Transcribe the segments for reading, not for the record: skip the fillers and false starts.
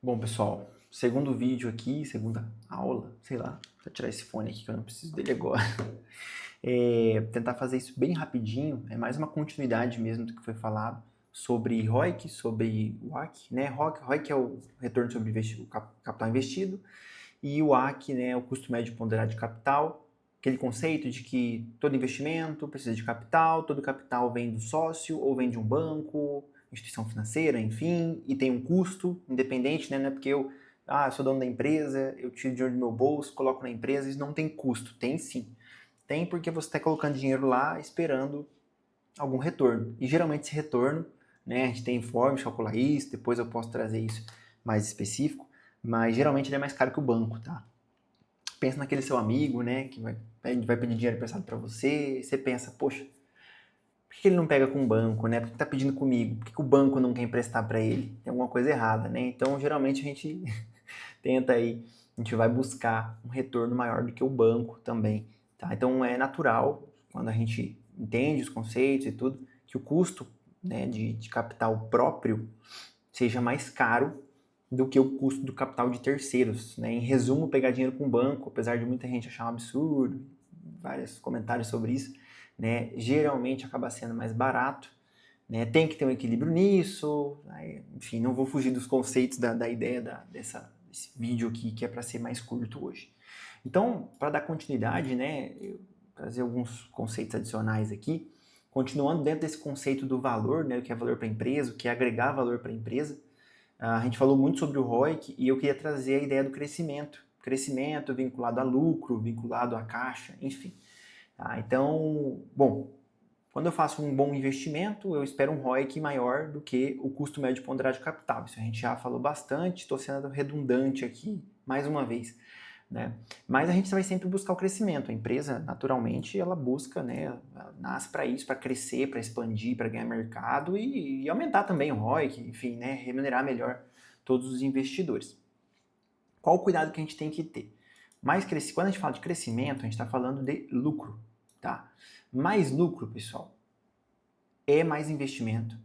Bom, pessoal, segundo vídeo aqui, segunda aula, sei lá, vou tirar esse fone aqui que eu não preciso dele agora. Tentar fazer isso bem rapidinho, é mais uma continuidade mesmo do que foi falado sobre ROIC, sobre o AC, né? ROIC é o retorno sobre o capital investido, e o AC, né, é o custo médio ponderado de capital, aquele conceito de que todo investimento precisa de capital, todo capital vem do sócio ou vem de um banco, instituição financeira, enfim, e tem um custo independente, né? Não é porque eu sou dono da empresa, eu tiro dinheiro do meu bolso, coloco na empresa, isso não tem custo. Tem sim. Tem porque você está colocando dinheiro lá esperando algum retorno. E geralmente esse retorno, né, a gente tem forma de calcular isso, depois eu posso trazer isso mais específico, mas geralmente ele é mais caro que o banco, tá? Pensa naquele seu amigo, né, que vai pedir dinheiro emprestado para você, e você pensa, poxa, por que ele não pega com o banco, né? Por que está pedindo comigo? Por que o banco não quer emprestar para ele? Tem alguma coisa errada, né? Então, geralmente a gente tenta aí, a gente vai buscar um retorno maior do que o banco também, tá? Então, é natural, quando a gente entende os conceitos e tudo, que o custo, né, de capital próprio seja mais caro do que o custo do capital de terceiros, né? Em resumo, pegar dinheiro com o banco, apesar de muita gente achar um absurdo, vários comentários sobre isso, né? Geralmente acaba sendo mais barato, né? Tem que ter um equilíbrio nisso, né? Enfim, não vou fugir dos conceitos da ideia desse vídeo aqui, que é para ser mais curto hoje. Então, para dar continuidade, né, eu trazer alguns conceitos adicionais aqui, continuando dentro desse conceito do valor, né, o que é valor para a empresa, o que é agregar valor para a empresa. A gente falou muito sobre o ROIC e eu queria trazer a ideia do crescimento. Crescimento vinculado a lucro, vinculado a caixa, enfim. Então, bom, quando eu faço um bom investimento, eu espero um ROIC maior do que o custo médio ponderado de capital. Isso a gente já falou bastante, estou sendo redundante aqui mais uma vez, né? Mas a gente vai sempre buscar o crescimento. A empresa, naturalmente, ela busca, né? Ela nasce para isso, para crescer, para expandir, para ganhar mercado e aumentar também o ROIC, enfim, né? Remunerar melhor todos os investidores. Qual o cuidado que a gente tem que ter? Quando a gente fala de crescimento, a gente está falando de lucro, tá? Mais lucro, pessoal, é mais investimento.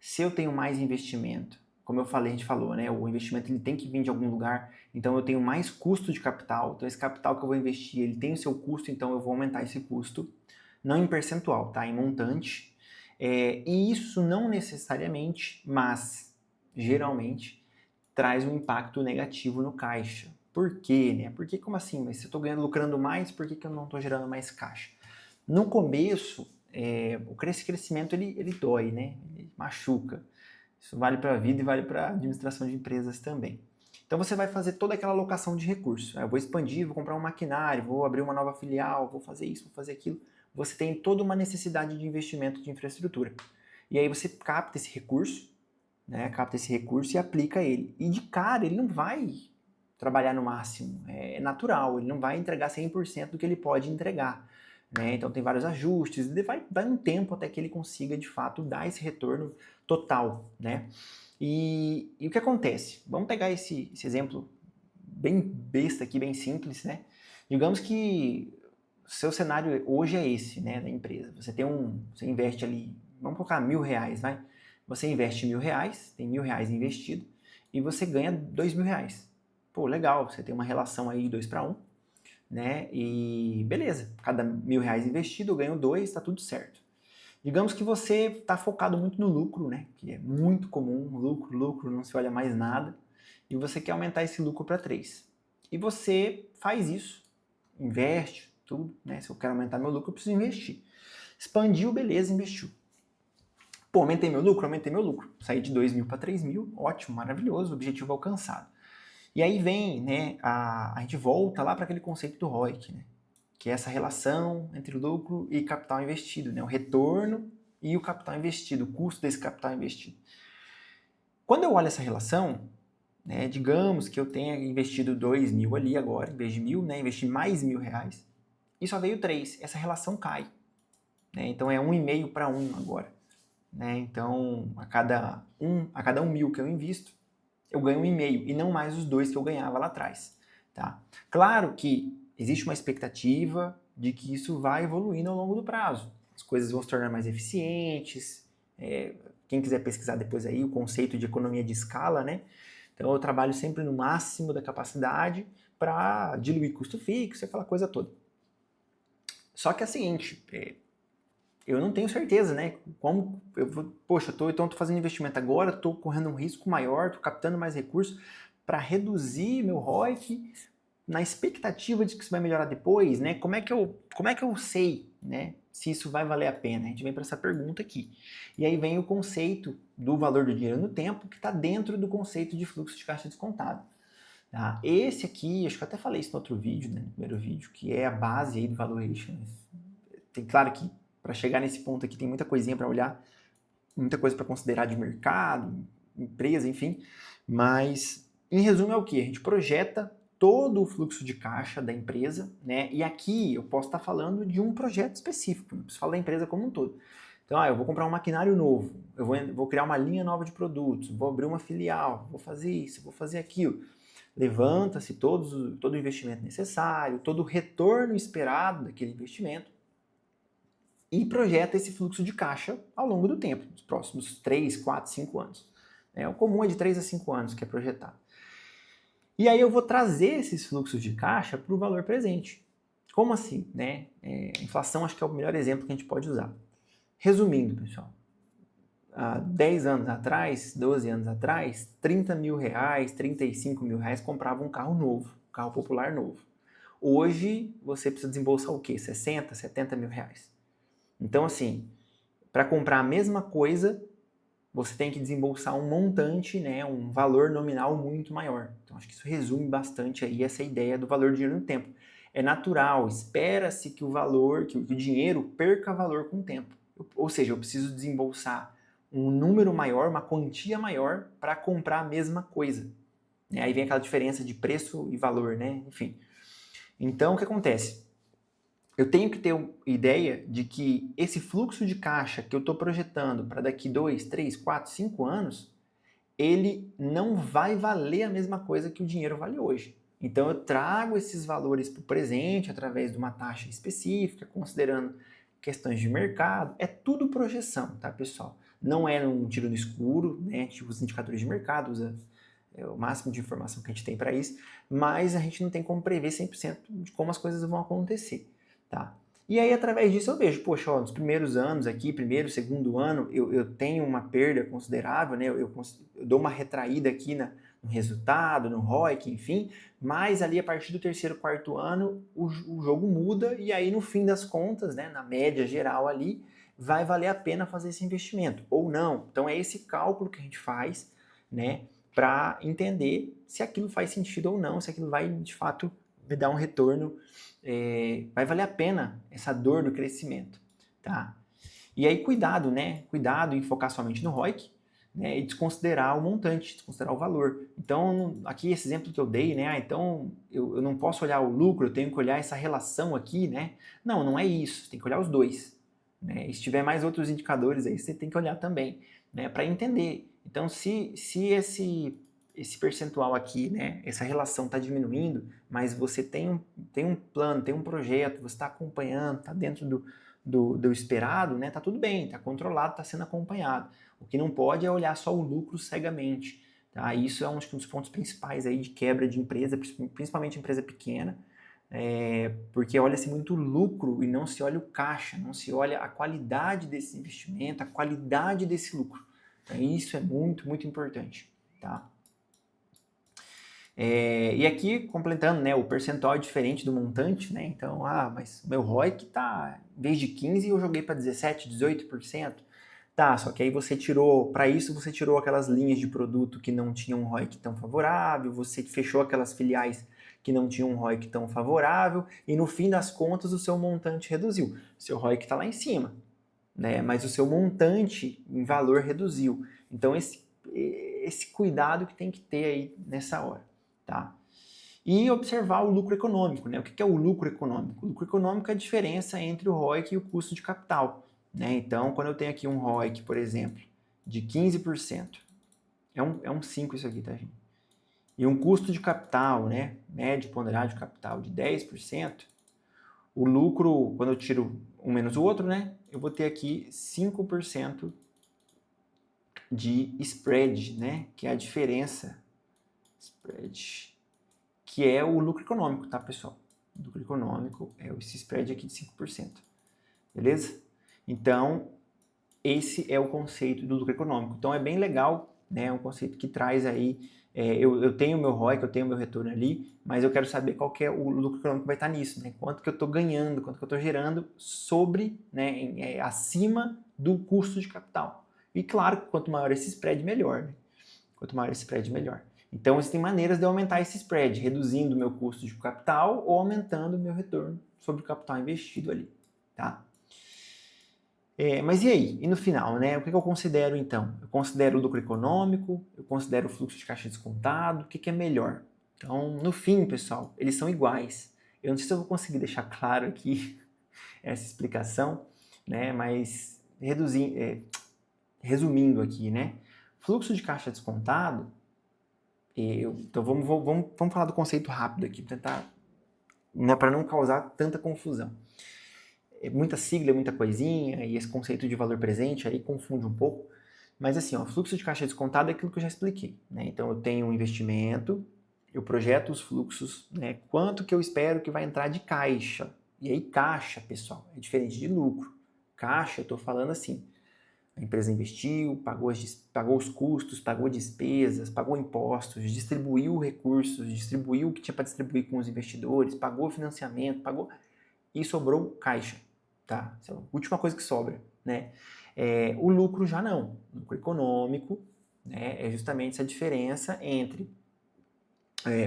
Se eu tenho mais investimento, como eu falei, a gente falou, né? O investimento ele tem que vir de algum lugar, então eu tenho mais custo de capital. Então esse capital que eu vou investir, ele tem o seu custo, então eu vou aumentar esse custo, não em percentual, tá? Em montante. E isso não necessariamente, mas geralmente traz um impacto negativo no caixa. Por quê, né? Porque como assim? Mas se eu estou lucrando mais, por que eu não estou gerando mais caixa? No começo, o crescimento ele dói, né? Ele machuca. Isso vale para a vida e vale para a administração de empresas também. Então você vai fazer toda aquela alocação de recursos. Eu vou expandir, vou comprar um maquinário, vou abrir uma nova filial, vou fazer isso, vou fazer aquilo. Você tem toda uma necessidade de investimento de infraestrutura. E aí você capta esse recurso, né? Capta esse recurso e aplica ele. E de cara ele não vai trabalhar no máximo, é natural, ele não vai entregar 100% do que ele pode entregar. Né? Então tem vários ajustes, vai um tempo até que ele consiga de fato dar esse retorno total. Né? E o que acontece? Vamos pegar esse exemplo bem besta aqui, bem simples. Né? Digamos que o seu cenário hoje é esse, né, da empresa. Você investe ali, vamos colocar R$ 1.000, vai? Você investe R$ 1.000, tem R$ 1.000 investido, e você ganha R$ 2.000. Pô, legal, você tem uma relação aí de 2 para 1, né? E beleza, cada R$ 1.000 investido eu ganho 2, tá tudo certo. Digamos que você está focado muito no lucro, né? Que é muito comum, lucro, lucro, não se olha mais nada, e você quer aumentar esse lucro para 3. E você faz isso, investe, tudo, né? Se eu quero aumentar meu lucro, eu preciso investir. Expandiu, beleza, investiu. Pô, aumentei meu lucro? Aumentei meu lucro. Saí de 2.000 para 3.000, ótimo, maravilhoso, objetivo alcançado. E aí vem, né, a gente volta lá para aquele conceito do ROIC, né, que é essa relação entre lucro e capital investido, né, o retorno e o capital investido, o custo desse capital investido. Quando eu olho essa relação, né, digamos que eu tenha investido 2.000 ali agora, em vez de 1.000, né, investi mais R$ 1.000, e só veio 3, essa relação cai. Né, então é 1,5 para 1 agora. Né, então a cada 1.000 que eu invisto, eu ganho 1,5 e não mais os 2 que eu ganhava lá atrás. Tá? Claro que existe uma expectativa de que isso vai evoluindo ao longo do prazo. As coisas vão se tornar mais eficientes. Quem quiser pesquisar depois aí o conceito de economia de escala, né? Então eu trabalho sempre no máximo da capacidade para diluir custo fixo, aquela coisa toda. Só que é o seguinte, eu não tenho certeza, né? Como eu vou, poxa, eu tô fazendo investimento agora, estou correndo um risco maior, estou captando mais recursos para reduzir meu ROIC na expectativa de que isso vai melhorar depois, né? Como é que eu sei, né, se isso vai valer a pena? A gente vem para essa pergunta aqui. E aí vem o conceito do valor do dinheiro no tempo, que está dentro do conceito de fluxo de caixa descontado. Tá? Esse aqui, acho que eu até falei isso no outro vídeo, né, no primeiro vídeo, que é a base aí do valuation. Tem claro que para chegar nesse ponto aqui tem muita coisinha para olhar, muita coisa para considerar de mercado, empresa, enfim. Mas, em resumo, é o que? A gente projeta todo o fluxo de caixa da empresa, né? E aqui eu posso estar falando de um projeto específico, não preciso falar da empresa como um todo. Então, eu vou comprar um maquinário novo, eu vou criar uma linha nova de produtos, vou abrir uma filial, vou fazer isso, vou fazer aquilo. Levanta-se todo o investimento necessário, todo o retorno esperado daquele investimento e projeta esse fluxo de caixa ao longo do tempo, nos próximos 3, 4, 5 anos. O comum é de 3 a 5 anos que é projetado. E aí eu vou trazer esses fluxos de caixa para o valor presente. Como assim? Né? Inflação acho que é o melhor exemplo que a gente pode usar. Resumindo, pessoal, há 10 anos atrás, 12 anos atrás, 30 mil reais, 35 mil reais comprava um carro novo, um carro popular novo. Hoje você precisa desembolsar o quê? 60, 70 mil reais. Então, assim, para comprar a mesma coisa, você tem que desembolsar um montante, né, um valor nominal muito maior. Então, acho que isso resume bastante aí essa ideia do valor do dinheiro no tempo. É natural, espera-se que que o dinheiro perca valor com o tempo. Ou seja, eu preciso desembolsar um número maior, uma quantia maior para comprar a mesma coisa. Aí vem aquela diferença de preço e valor, né? Enfim. Então, o que acontece? Eu tenho que ter ideia de que esse fluxo de caixa que eu estou projetando para daqui 2, 3, 4, 5 anos, ele não vai valer a mesma coisa que o dinheiro vale hoje. Então eu trago esses valores para o presente através de uma taxa específica, considerando questões de mercado. É tudo projeção, tá, pessoal? Não é um tiro no escuro, né? Tipo os indicadores de mercado, usa o máximo de informação que a gente tem para isso, mas a gente não tem como prever 100% de como as coisas vão acontecer. Tá? E aí, através disso, eu vejo, poxa, nos primeiros anos aqui, primeiro, segundo ano, eu tenho uma perda considerável, né? Eu dou uma retraída aqui no resultado, no ROIC, enfim, mas ali a partir do terceiro, quarto ano, o jogo muda e aí, no fim das contas, né, na média geral ali, vai valer a pena fazer esse investimento, ou não. Então, é esse cálculo que a gente faz, né, para entender se aquilo faz sentido ou não, se aquilo vai, de fato, me dar um retorno, vai valer a pena essa dor do crescimento, tá? E aí cuidado, né? Cuidado em focar somente no ROIC, né? E desconsiderar o montante, desconsiderar o valor. Então, aqui esse exemplo que eu dei, né? Então, eu não posso olhar o lucro, eu tenho que olhar essa relação aqui, né? Não, não é isso, tem que olhar os dois, né? E se tiver mais outros indicadores aí, você tem que olhar também, né? Para entender. Então, se esse percentual aqui, né, essa relação está diminuindo, mas você tem um plano, tem um projeto, você está acompanhando, está dentro do esperado, né, tá tudo bem, está controlado, está sendo acompanhado. O que não pode é olhar só o lucro cegamente. Tá? Isso é um dos pontos principais aí de quebra de empresa, principalmente empresa pequena, porque olha-se muito lucro e não se olha o caixa, não se olha a qualidade desse investimento, a qualidade desse lucro. Então, isso é muito, muito importante. Tá? E aqui, completando, né, o percentual é diferente do montante, né? Então, mas o meu ROIC tá, em vez de 15%, eu joguei para 17%, 18%. Tá, só que aí você tirou, para isso você tirou aquelas linhas de produto que não tinham um ROIC tão favorável, você fechou aquelas filiais que não tinham um ROIC tão favorável, e no fim das contas o seu montante reduziu. Seu ROIC está lá em cima, né? Mas o seu montante em valor reduziu. Então, esse cuidado que tem que ter aí nessa hora. Tá? E observar o lucro econômico. Né? O que é o lucro econômico? O lucro econômico é a diferença entre o ROIC e o custo de capital. Né? Então, quando eu tenho aqui um ROIC, por exemplo, de 15%, é um 5 isso aqui, tá, gente? E um custo de capital, né, médio ponderado de capital de 10%, o lucro, quando eu tiro um menos o outro, né, eu vou ter aqui 5% de spread, né, que é a diferença Spread, que é o lucro econômico, tá, pessoal? O lucro econômico é esse spread aqui de 5%, beleza? Então, esse é o conceito do lucro econômico. Então, é bem legal, né? É um conceito que traz aí, eu tenho o meu ROIC, eu tenho o meu retorno ali, mas eu quero saber qual que é o lucro econômico que vai estar nisso, né? Quanto que eu estou ganhando, quanto que eu estou gerando sobre, né, acima do custo de capital. E claro, quanto maior esse spread, melhor, né? Quanto maior esse spread, melhor. Então, existem maneiras de eu aumentar esse spread, reduzindo o meu custo de capital ou aumentando o meu retorno sobre o capital investido ali, tá? Mas e aí? E no final, né? O que eu considero, então? Eu considero o lucro econômico, eu considero o fluxo de caixa descontado, o que é melhor? Então, no fim, pessoal, eles são iguais. Eu não sei se eu vou conseguir deixar claro aqui essa explicação, né? Mas resumindo aqui, né? Fluxo de caixa descontado, então vamos falar do conceito rápido aqui, para tentar, né, para não causar tanta confusão. Muita sigla, muita coisinha, e esse conceito de valor presente aí confunde um pouco. Mas assim, o fluxo de caixa descontado é aquilo que eu já expliquei, né? Então eu tenho um investimento, eu projeto os fluxos, né? Quanto que eu espero que vai entrar de caixa. E aí caixa, pessoal, é diferente de lucro. Caixa, eu estou falando assim, a empresa investiu, pagou os custos, pagou despesas, pagou impostos, distribuiu recursos, distribuiu o que tinha para distribuir com os investidores, pagou financiamento, pagou e sobrou caixa, tá? Essa é a última coisa que sobra, né? O lucro já não. O lucro econômico, né, é justamente essa diferença entre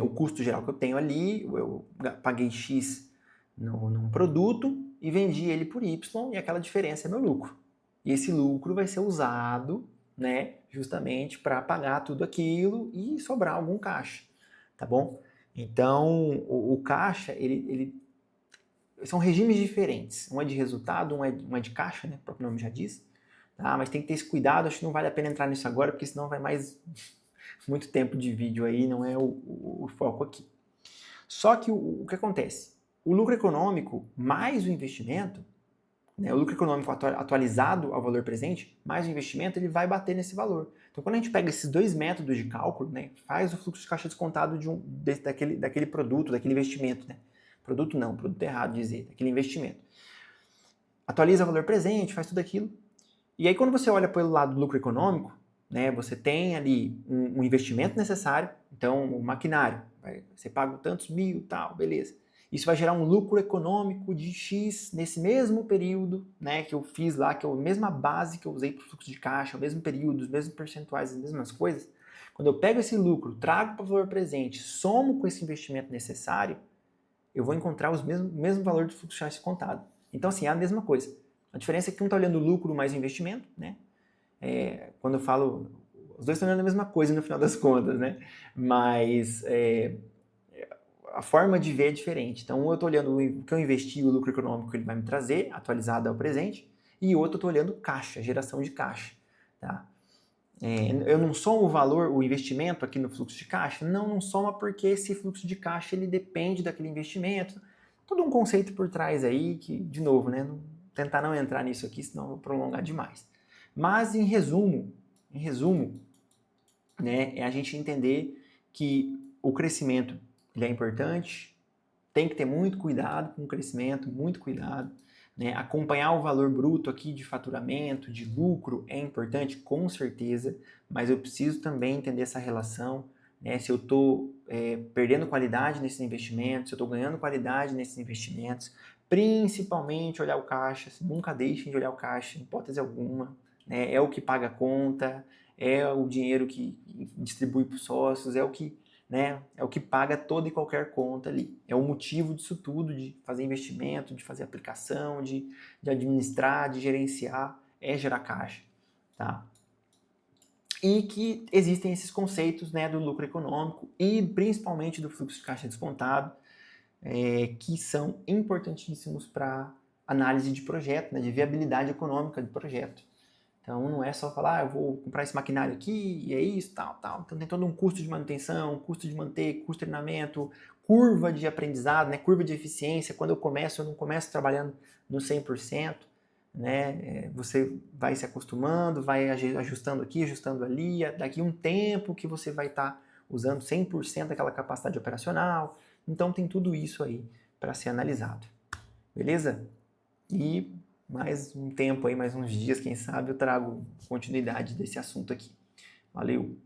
o custo geral que eu tenho ali, eu paguei X num produto e vendi ele por Y e aquela diferença é meu lucro. E esse lucro vai ser usado, né, justamente para pagar tudo aquilo e sobrar algum caixa, tá bom? Então, o caixa, ele são regimes diferentes. Um é de resultado, um é de caixa, né? O próprio nome já diz. Tá? Mas tem que ter esse cuidado, acho que não vale a pena entrar nisso agora, porque senão vai mais muito tempo de vídeo aí, não é o foco aqui. Só que o que acontece? O lucro econômico mais o investimento, né, o lucro econômico atualizado ao valor presente, mais o investimento, ele vai bater nesse valor. Então, quando a gente pega esses dois métodos de cálculo, né, faz o fluxo de caixa descontado daquele produto, daquele investimento, né? Produto não, produto errado dizer, daquele investimento. Atualiza o valor presente, faz tudo aquilo. E aí, quando você olha pelo lado do lucro econômico, né, você tem ali um investimento necessário, então o maquinário, você paga tantos mil, tal, beleza. Isso vai gerar um lucro econômico de X nesse mesmo período, né, que eu fiz lá, que é a mesma base que eu usei para o fluxo de caixa, o mesmo período, os mesmos percentuais, as mesmas coisas. Quando eu pego esse lucro, trago para o valor presente, somo com esse investimento necessário, eu vou encontrar o mesmo valor do fluxo de caixa contado. Então, assim, é a mesma coisa. A diferença é que um está olhando o lucro mais o investimento, né? Quando eu falo, os dois estão olhando a mesma coisa no final das contas, né? Mas a forma de ver é diferente. Então, um eu estou olhando o que eu investi, o lucro econômico que ele vai me trazer, atualizado ao presente, e outro eu estou olhando caixa, geração de caixa, tá? Eu não somo o valor, o investimento aqui no fluxo de caixa? Não soma porque esse fluxo de caixa ele depende daquele investimento. Todo um conceito por trás aí que, de novo, né, tentar não entrar nisso aqui, senão eu vou prolongar demais. Mas em resumo, né, é a gente entender que o crescimento ele é importante, tem que ter muito cuidado com o crescimento, muito cuidado. Né? Acompanhar o valor bruto aqui de faturamento, de lucro é importante, com certeza, mas eu preciso também entender essa relação, né? Se eu estou perdendo qualidade nesses investimentos, se eu estou ganhando qualidade nesses investimentos, principalmente olhar o caixa, nunca deixem de olhar o caixa, em hipótese alguma, né? É o que paga a conta, é o dinheiro que distribui para os sócios, é o que, né, é o que paga toda e qualquer conta ali. É o motivo disso tudo, de fazer investimento, de fazer aplicação, de administrar, de gerenciar, é gerar caixa, tá? E que existem esses conceitos, né, do lucro econômico e principalmente do fluxo de caixa descontado, que são importantíssimos para análise de projeto, né, de viabilidade econômica do projeto. Então não é só falar, eu vou comprar esse maquinário aqui e é isso, tal. Então tem todo um custo de manutenção, custo de manter, custo de treinamento, curva de aprendizado, né? Curva de eficiência. Quando eu não começo trabalhando no 100%, né? Você vai se acostumando, vai ajustando aqui, ajustando ali, daqui um tempo que você vai estar usando 100% daquela capacidade operacional. Então tem tudo isso aí para ser analisado. Beleza? E mais um tempo aí, mais uns dias, quem sabe, eu trago continuidade desse assunto aqui. Valeu!